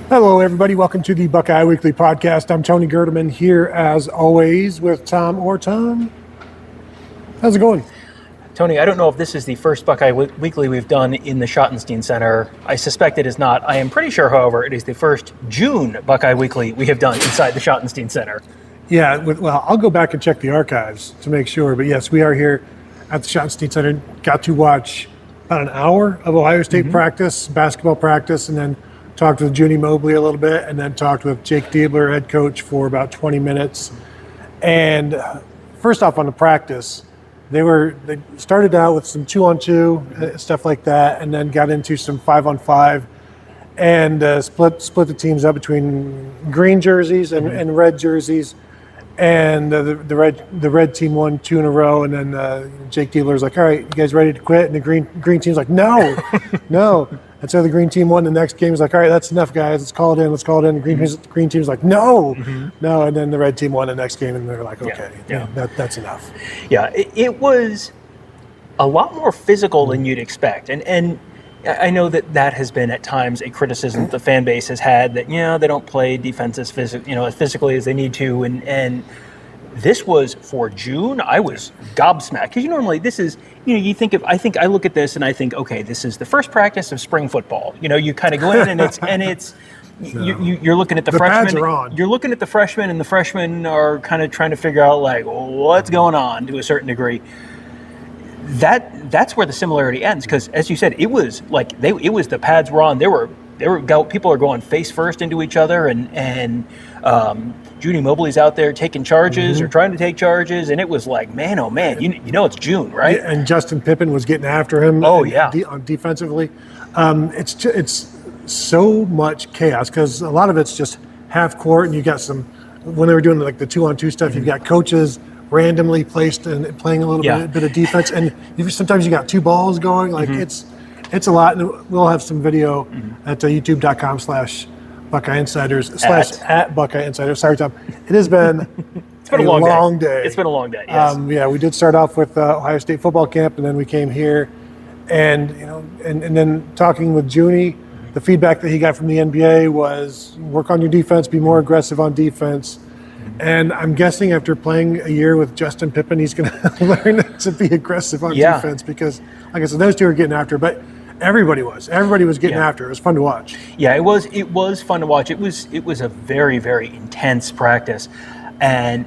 Hello, everybody. Welcome to the Buckeye Weekly Podcast. I'm Tony Gerdeman here, as always, with Tom Tom. How's it going? Tony, I don't know if this is the first Buckeye Weekly we've done in the Schottenstein Center. I suspect it is not. I am pretty sure, however, it is the first June Buckeye Weekly we have done inside the Schottenstein Center. Yeah, well, I'll go back and check the archives to make sure. But yes, we are here at the Schottenstein Center. Got to watch about an hour of Ohio State practice, basketball practice, and then talked with Junie Mobley a little bit, and then talked with Jake Diebler, head coach, for about 20 minutes. And first off, on the practice, they started out with some 2-on-2 stuff like that, and then got into some 5-on-5, and split the teams up between green jerseys and red jerseys. And the red team won 2 in a row, and then Jake Diebler's like, "All right, you guys ready to quit?" And the green team's like, "No, no." And so the green team won the next game. He's like, "All right, that's enough, guys. Let's call it in. The green team's like, "No, no." And then the red team won the next game, and they're like, "Okay, that's enough." Yeah, it was a lot more physical than you'd expect, and I know that has been at times a criticism that the fan base has had, that they don't play defense as physically as they need to, and this was for June. I was gobsmacked, because normally this is I look at this and I think, okay, this is the first practice of spring football. You kind of go in and it's you're looking at the freshmen. Pads are on. You're looking at the freshmen, and the freshmen are kind of trying to figure out what's going on to a certain degree. That's where the similarity ends, because as you said, it was the pads were on. People are going face first into each other, and Junie Mobley's out there taking charges or trying to take charges, and it was like, man, oh man, it's June, right? Yeah, and Justin Pippen was getting after him. Oh yeah, defensively, it's so much chaos, because a lot of it's just half court, and you got some, when they were doing like the 2-on-2 stuff, you've got coaches randomly placed and playing a little bit of defense, and sometimes you got 2 balls going. It's a lot, and we'll have some video at youtube.com/Buckeye Insiders /at Buckeye Insiders. Sorry, Tom. It has been it's been a long day. It's been a long day. Yes. We did start off with Ohio State football camp, and then we came here, and and then talking with Junie, the feedback that he got from the NBA was work on your defense, be more aggressive on defense. And I'm guessing after playing a year with Justin Pippen, he's going to learn to be aggressive on defense, because, like I said, those two are getting after. But everybody was getting after. It was fun to watch. Yeah, it was fun to watch. It was a very, very intense practice, and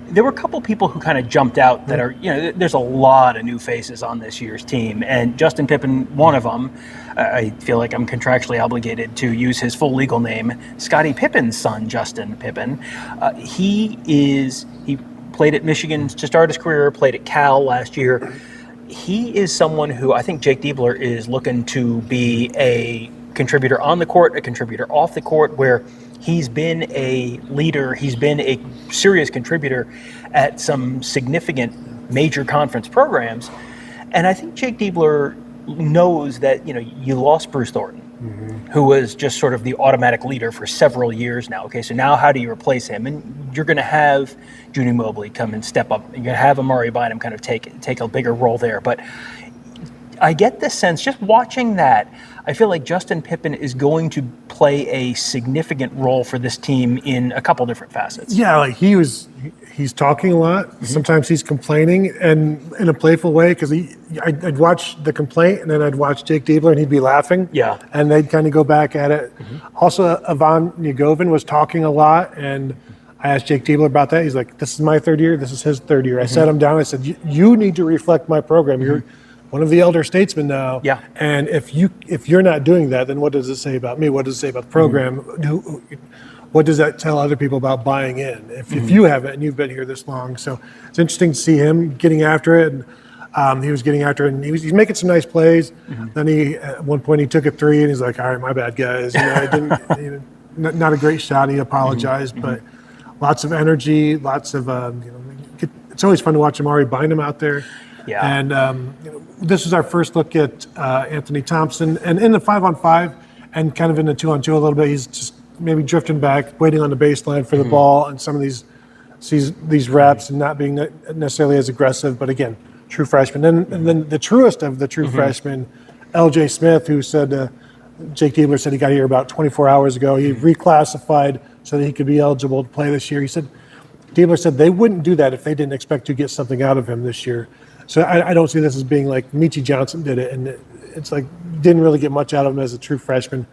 there were a couple people who kind of jumped out that are, there's a lot of new faces on this year's team, and Justin Pippen, one of them. I feel like I'm contractually obligated to use his full legal name. Scottie Pippen's son, Justin Pippen. He played at Michigan to start his career, played at Cal last year. He is someone who I think Jake Diebler is looking to be a contributor on the court, a contributor off the court, where he's been a leader, he's been a serious contributor at some significant major conference programs. And I think Jake Diebler knows that, you lost Bruce Thornton, who was just sort of the automatic leader for several years now. Okay, so now how do you replace him? And you're going to have Junie Mobley come and step up. You're going to have Amari Bynum kind of take a bigger role there. But I get the sense, just watching that, I feel like Justin Pippen is going to play a significant role for this team in a couple different facets. Yeah, he's talking a lot. Sometimes he's complaining, and in a playful way, because I'd watch the complaint, and then I'd watch Jake Diebler, and he'd be laughing. Yeah. And they'd kind of go back at it. Also, Ivan Yagovin was talking a lot, and I asked Jake Diebler about that. He's like, "This is my third year. This is his third year." I sat him down. I said, "You need to reflect my program. You're one of the elder statesmen now. Yeah. And if you're not doing that, then what does it say about me? What does it say about the program? What does that tell other people about buying in? If you haven't, and you've been here this long." So it's interesting to see him getting after it. And he was getting after it, and he's making some nice plays. Then at one point he took a 3, and he's like, "All right, my bad, guys. I didn't. Not a great shot." He apologized, but lots of energy, lots of. It's always fun to watch Amari Bynum out there. Yeah. And this is our first look at Anthony Thompson, and in the 5-on-5, and kind of in the 2-on-2 a little bit. He's just maybe drifting back, waiting on the baseline for the ball, and some of these reps, and not being necessarily as aggressive. But again, true freshman. And then the truest of the true freshmen, L.J. Smith, who said Jake Diebler said he got here about 24 hours ago. He reclassified so that he could be eligible to play this year. Diebler said they wouldn't do that if they didn't expect to get something out of him this year. So I don't see this as being like Michi Johnson did it, and it's like didn't really get much out of him as a true freshman.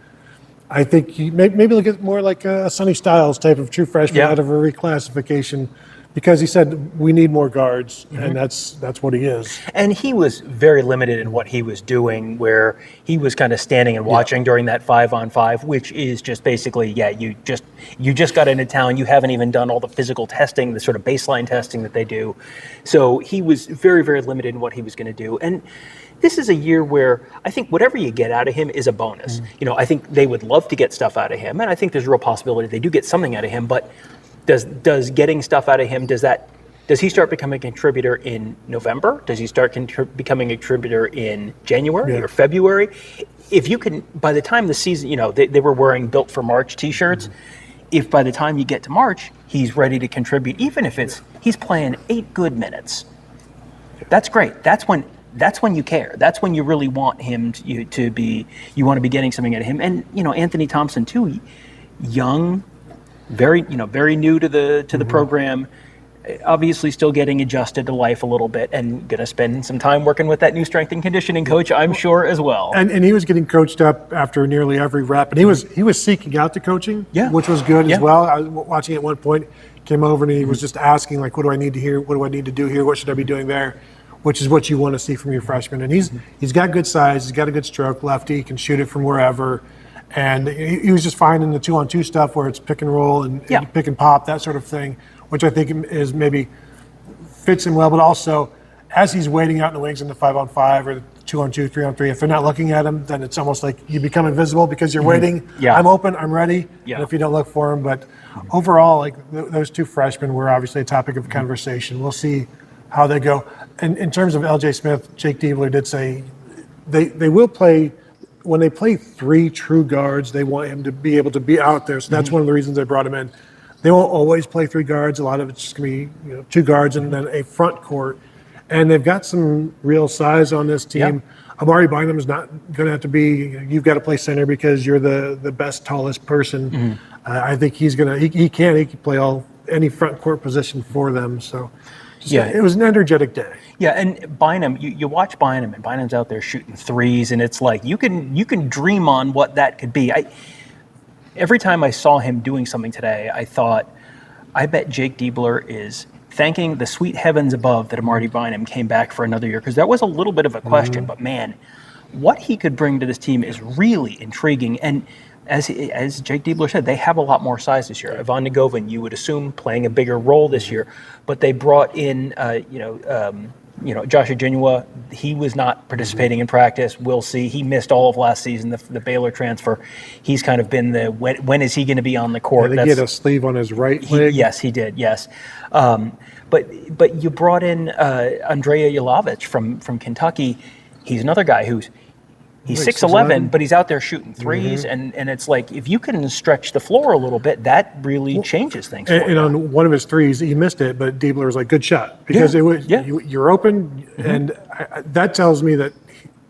I think maybe look at more like a Sonny Styles type of true freshman out of a reclassification, because he said we need more guards, and that's what he is. And he was very limited in what he was doing, where he was kind of standing and watching during that 5-on-5, which is just basically, you just got into town, you haven't even done all the physical testing, the sort of baseline testing that they do. So he was very, very limited in what he was going to do. And this is a year where I think whatever you get out of him is a bonus. I think they would love to get stuff out of him, and I think there's a real possibility they do get something out of him, but does getting stuff out of him, does he start becoming a contributor in November? Does he start becoming a contributor in January or February? If you can, by the time the season, they were wearing Built for March t-shirts. If by the time you get to March, he's ready to contribute, even if he's playing 8 good minutes, that's great. That's when you care. That's when you really want him to be. You want to be getting something out of him. And Anthony Thompson too, young, very new to the program. Obviously, still getting adjusted to life a little bit, and going to spend some time working with that new strength and conditioning coach, I'm sure, as well. And he was getting coached up after nearly every rep, and he was seeking out the coaching, which was good as well. I was watching at one point, came over and he was just asking like, "What do I need to hear? What do I need to do here? What should I be doing there?" Which is what you want to see from your freshman. And he's got good size, he's got a good stroke, lefty, he can shoot it from wherever. And he was just fine in the 2-on-2 stuff where it's pick and roll and pick and pop, that sort of thing, which I think is maybe fits him well. But also, as he's waiting out in the wings in the 5-on-5 or the 2-on-2, 3-on-3, if they're not looking at him, then it's almost like you become invisible because you're waiting. I'm open, I'm ready. And if you don't look for him. But overall, like those two freshmen were obviously a topic of conversation. We'll see how they go. And in terms of L.J. Smith, Jake Diebler did say they will play, when they play 3 true guards, they want him to be able to be out there. So that's one of the reasons they brought him in. They won't always play 3 guards. A lot of it's just going to be 2 guards and then a front court. And they've got some real size on this team. Amari Bynum is not going to have to be, you've got to play center because you're the best, tallest person. I think he can play any front court position for them. So it was an energetic day. Yeah, and Bynum, you watch Bynum, and Bynum's out there shooting threes, and it's like you can dream on what that could be. Every time I saw him doing something today, I thought, I bet Jake Diebler is thanking the sweet heavens above that Amari Bynum came back for another year, because that was a little bit of a question, but man, what he could bring to this team is really intriguing. And as Jake Diebler said, they have a lot more size this year. Ivan Nagovin, you would assume, playing a bigger role this year, but they brought in, Josh Aginua. He was not participating in practice. We'll see. He missed all of last season, the Baylor transfer. He's kind of been when is he going to be on the court? He had a sleeve on his right leg. Yes, he did. Yes, but you brought in Andrea Jelavich from Kentucky. He's another guy He's 6'11", but he's out there shooting threes, and it's like if you can stretch the floor a little bit, that really changes things. And on one of his threes, he missed it, but Diebler was like, "Good shot," because it was you're open, and that tells me that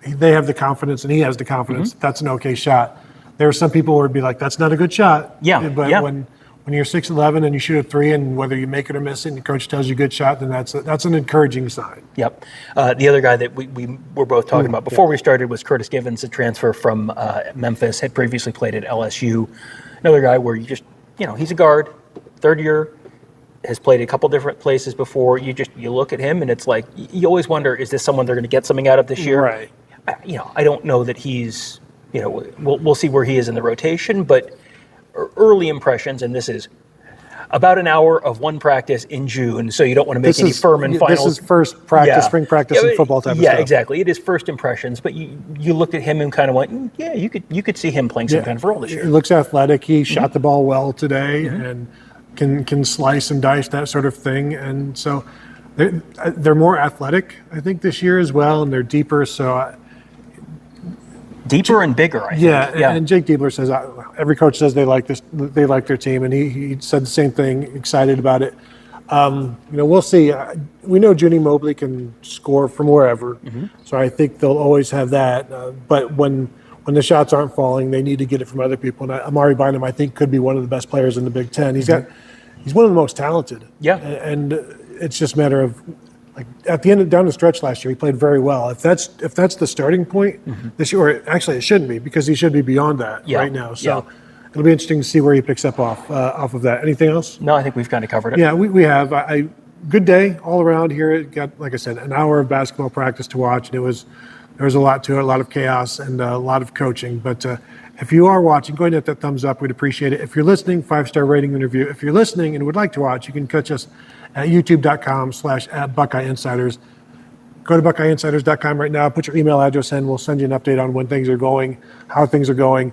they have the confidence, and he has the confidence. That's an okay shot. There are some people who would be like, "That's not a good shot." But when you're 6'11" and you shoot a 3, and whether you make it or miss it, and the coach tells you good shot, then that's an encouraging sign. Yep. The other guy that we were both talking about before we started was Curtis Givens, a transfer from Memphis, had previously played at LSU. Another guy where he's a guard, third year, has played a couple different places before. You look at him and it's like, you always wonder, is this someone they're going to get something out of this year? Right. I don't know that he's, we'll see where he is in the rotation, but early impressions, and this is about an hour of one practice in June, so you don't want to make any firm and finals. This is first practice, spring practice, and football type of stuff. Yeah, exactly. It is first impressions, but you looked at him and kind of went, you could see him playing some kind of role this year. He looks athletic. He shot the ball well today, and can slice and dice, that sort of thing. And so they're more athletic, I think, this year as well, and they're deeper. So deeper and bigger, I think. And Jake Diebler says every coach says they like this, they like their team, and he said the same thing, excited about it. We'll see. We know Junie Mobley can score from wherever, so I think they'll always have that. But when when the shots aren't falling, they need to get it from other people. And Amari Bynum, I think, could be one of the best players in the Big Ten. He's one of the most talented. Yeah. And it's just a matter of, like, at the end, down the stretch last year, he played very well. If that's the starting point this year, or actually it shouldn't be, because he should be beyond that right now. So it'll be interesting to see where he picks up off of that. Anything else? No, I think we've kind of covered it. Yeah, we have. Good day all around here. It got, like I said, an hour of basketball practice to watch, and there was a lot to it, a lot of chaos and a lot of coaching. But if you are watching, go ahead and hit that thumbs up. We'd appreciate it. If you're listening, 5-star rating and review. If you're listening and would like to watch, you can catch us at youtube.com/@BuckeyeInsiders. Go to BuckeyeInsiders.com right now. Put your email address in. We'll send you an update on when things are going, how things are going.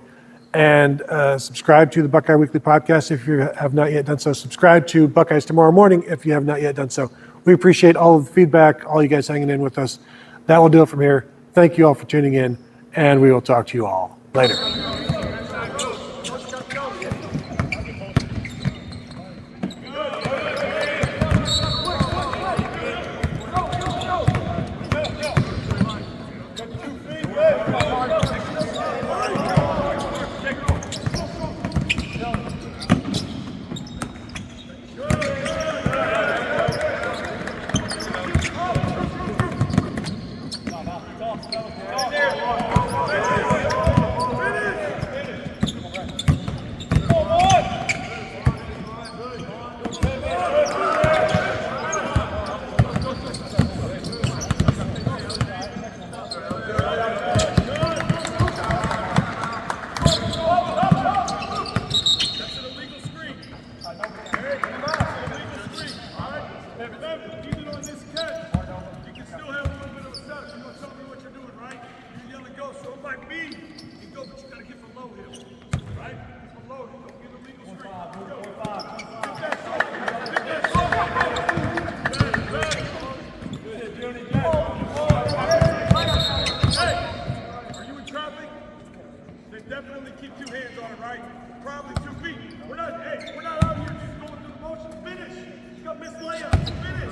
And subscribe to the Buckeye Weekly Podcast if you have not yet done so. Subscribe to Buckeyes Tomorrow Morning if you have not yet done so. We appreciate all of the feedback, all you guys hanging in with us. That will do it from here. Thank you all for tuning in, and we will talk to you all later. Definitely keep 2 hands on it, right? Probably 2 feet. We're not out here just going through the motions. Finish. You got missed layups. Finish.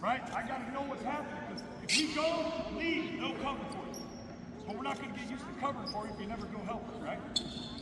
Right? I got to know what's happening. Because if we go, leave, they'll cover for you. But we're not going to get used to covering for you if you never go help us, right?